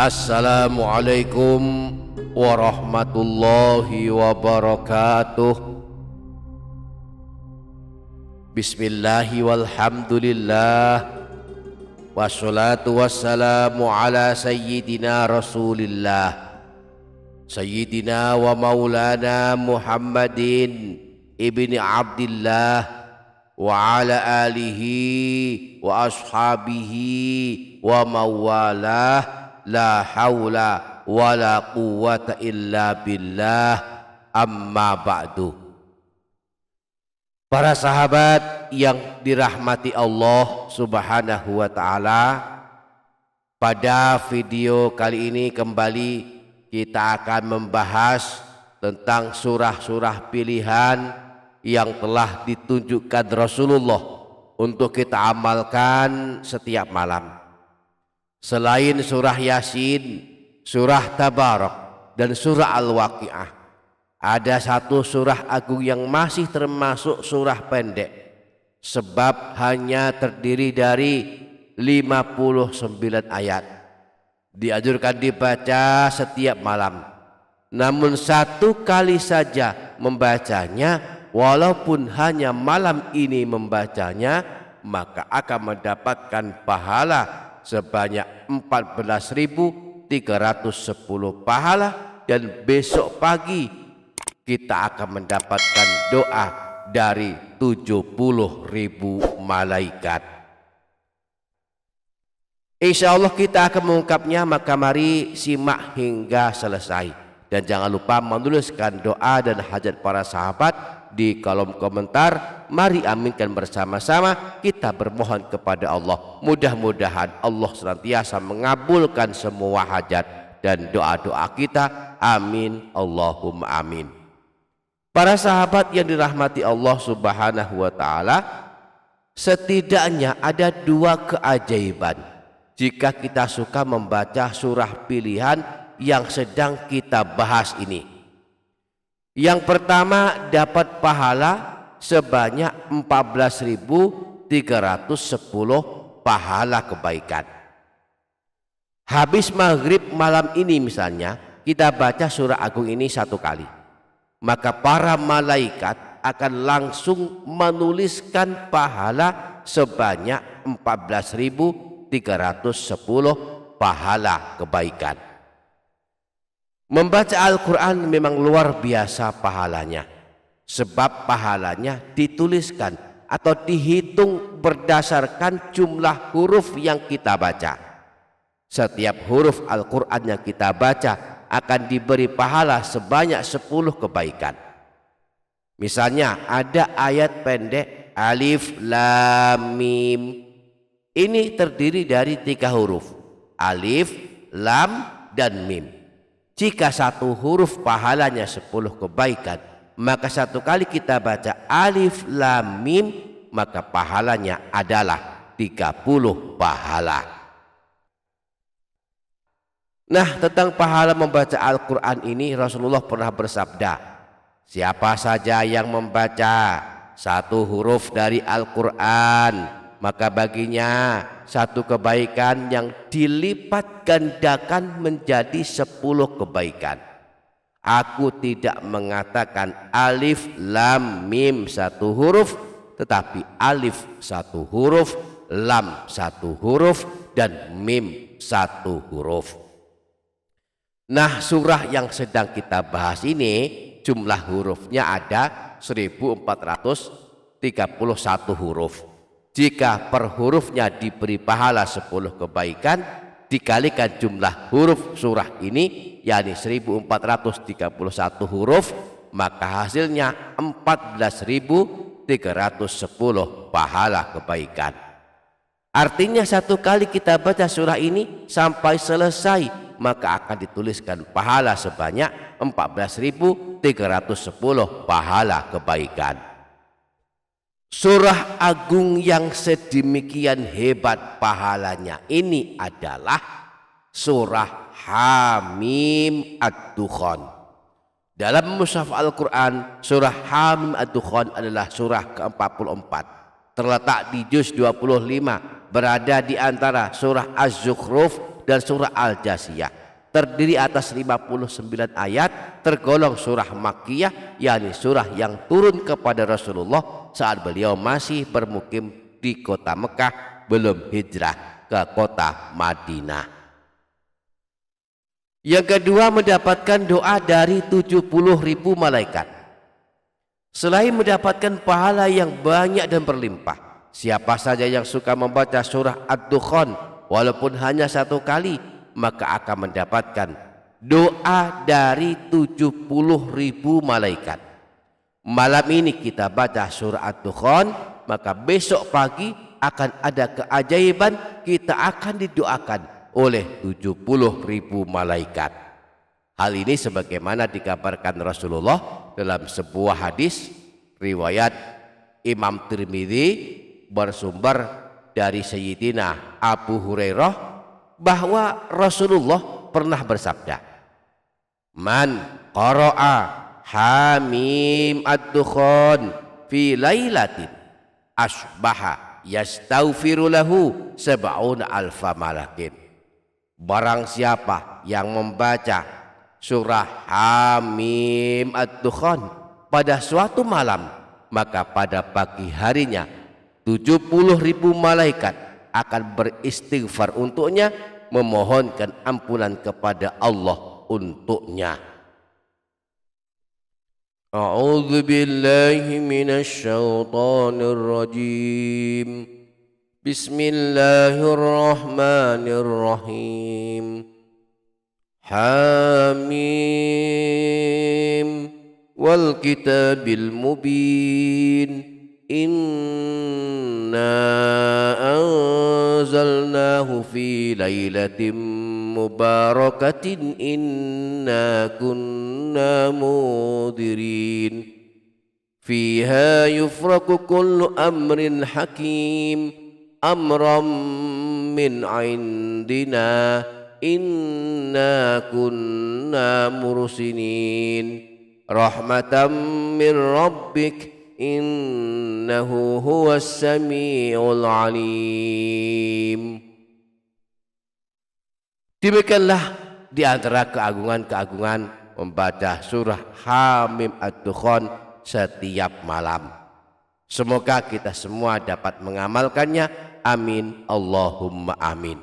Assalamualaikum warahmatullahi wabarakatuh. Bismillahi walhamdulillah, wassalatu wassalamu ala sayyidina rasulillah, sayyidina wa maulana Muhammadin ibni Abdillah wa ala alihi wa ashabihi wa mawalah. La haula wa la quwwata illa billah, amma ba'du. Para sahabat yang dirahmati Allah subhanahu wa ta'ala, pada video kali ini kembali kita akan membahas tentang surah-surah pilihan yang telah ditunjukkan Rasulullah untuk kita amalkan setiap malam. Selain surah Yasin, surah Tabarak, dan surah Al-Waqi'ah, ada satu surah agung yang masih termasuk surah pendek, sebab hanya terdiri dari 59 ayat. Dianjurkan dibaca setiap malam, namun satu kali saja membacanya, walaupun hanya malam ini membacanya, maka akan mendapatkan pahala sebanyak 14.310 pahala, dan besok pagi kita akan mendapatkan doa dari 70.000 malaikat. Insya Allah kita akan mengungkapnya, maka mari simak hingga selesai, dan jangan lupa menuliskan doa dan hajat para sahabat di kolom komentar. Mari aminkan bersama-sama, kita bermohon kepada Allah, mudah-mudahan Allah senantiasa mengabulkan semua hajat dan doa-doa kita. Amin, Allahumma amin. Para sahabat yang dirahmati Allah subhanahu wa ta'ala, setidaknya ada dua keajaiban jika kita suka membaca surah pilihan yang sedang kita bahas ini. Yang pertama, dapat pahala sebanyak 14.310 pahala kebaikan. Habis maghrib malam ini misalnya, kita baca surah agung ini satu kali, maka para malaikat akan langsung menuliskan pahala sebanyak 14.310 pahala kebaikan. Membaca Al-Quran memang luar biasa pahalanya, sebab pahalanya dituliskan atau dihitung berdasarkan jumlah huruf yang kita baca. Setiap huruf Al-Quran yang kita baca akan diberi pahala sebanyak 10 kebaikan. Misalnya ada ayat pendek Alif Lam Mim. Ini terdiri dari 3 huruf, Alif, Lam, dan Mim. Jika satu huruf pahalanya 10 kebaikan, maka satu kali kita baca Alif Lam Mim, maka pahalanya adalah 30 pahala. Nah, tentang pahala membaca Al-Quran ini, Rasulullah pernah bersabda, siapa saja yang membaca satu huruf dari Al-Quran, maka baginya satu kebaikan yang dilipat gandakan menjadi 10 kebaikan. Aku tidak mengatakan Alif Lam Mim satu huruf, tetapi Alif satu huruf, Lam satu huruf, dan Mim satu huruf. Nah, surah yang sedang kita bahas ini jumlah hurufnya ada 1431 huruf. Jika per hurufnya diberi pahala 10 kebaikan, dikalikan jumlah huruf surah ini, yakni 1431 huruf, maka hasilnya 14.310 pahala kebaikan. Artinya satu kali kita baca surah ini sampai selesai, maka akan dituliskan pahala sebanyak 14.310 pahala kebaikan. Surah agung yang sedemikian hebat pahalanya ini adalah surah Hamim Ad-Dukhan. Dalam mushaf Al-Quran, surah Hamim Ad-Dukhan adalah surah ke-44. Terletak di juz 25, berada di antara surah Az-Zukhruf dan surah Al-Jasiyah. Terdiri atas 59 ayat, tergolong surah Makkiyah, yakni surah yang turun kepada Rasulullah saat beliau masih bermukim di kota Mekah, belum hijrah ke kota Madinah. Yang kedua, mendapatkan doa dari 70.000 malaikat. Selain mendapatkan pahala yang banyak dan berlimpah, siapa saja yang suka membaca surah Ad-Dukhan walaupun hanya 1 kali, maka akan mendapatkan doa dari 70.000 malaikat. Malam ini kita baca surah Ad-Dukhan, maka besok pagi akan ada keajaiban, kita akan didoakan oleh 70.000 malaikat. Hal ini sebagaimana dikabarkan Rasulullah dalam sebuah hadis riwayat Imam Tirmidzi bersumber dari Sayyidina Abu Hurairah bahwa Rasulullah pernah bersabda, "Man qara'a Hamim Ad-Dukhan fi lailatin asbaha yastaghfiru lahu 70 alfa malakin." Barang siapa yang membaca surah Hamim Ad-Dukhan pada suatu malam, maka pada pagi harinya 70.000 malaikat akan beristighfar untuknya, memohonkan ampunan kepada Allah untuknya. A'udzu billahi minasy syaithanir rajim. Bismillahirrahmanirrahim. Hamim wal kitabil mubin, inna anzalnahu fi lailatin mubarakatin, inna kunna mudirin, fiha yufraku kullu amrin hakim, amran min indina, inna kunna mursinin, rahmatan min rabbik, innahu huwas samiul alim. Demikianlah di antara keagungan-keagungan membaca surah Hamim Ad-Dukhan setiap malam. Semoga kita semua dapat mengamalkannya. Amin Allahumma amin.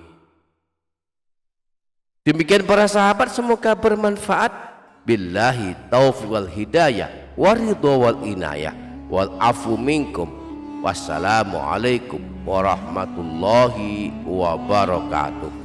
Demikian para sahabat, semoga bermanfaat. Billahi taufiq wal hidayah waridho wal inayah wal afu minkum. Wassalamualaikum warahmatullahi wabarakatuh.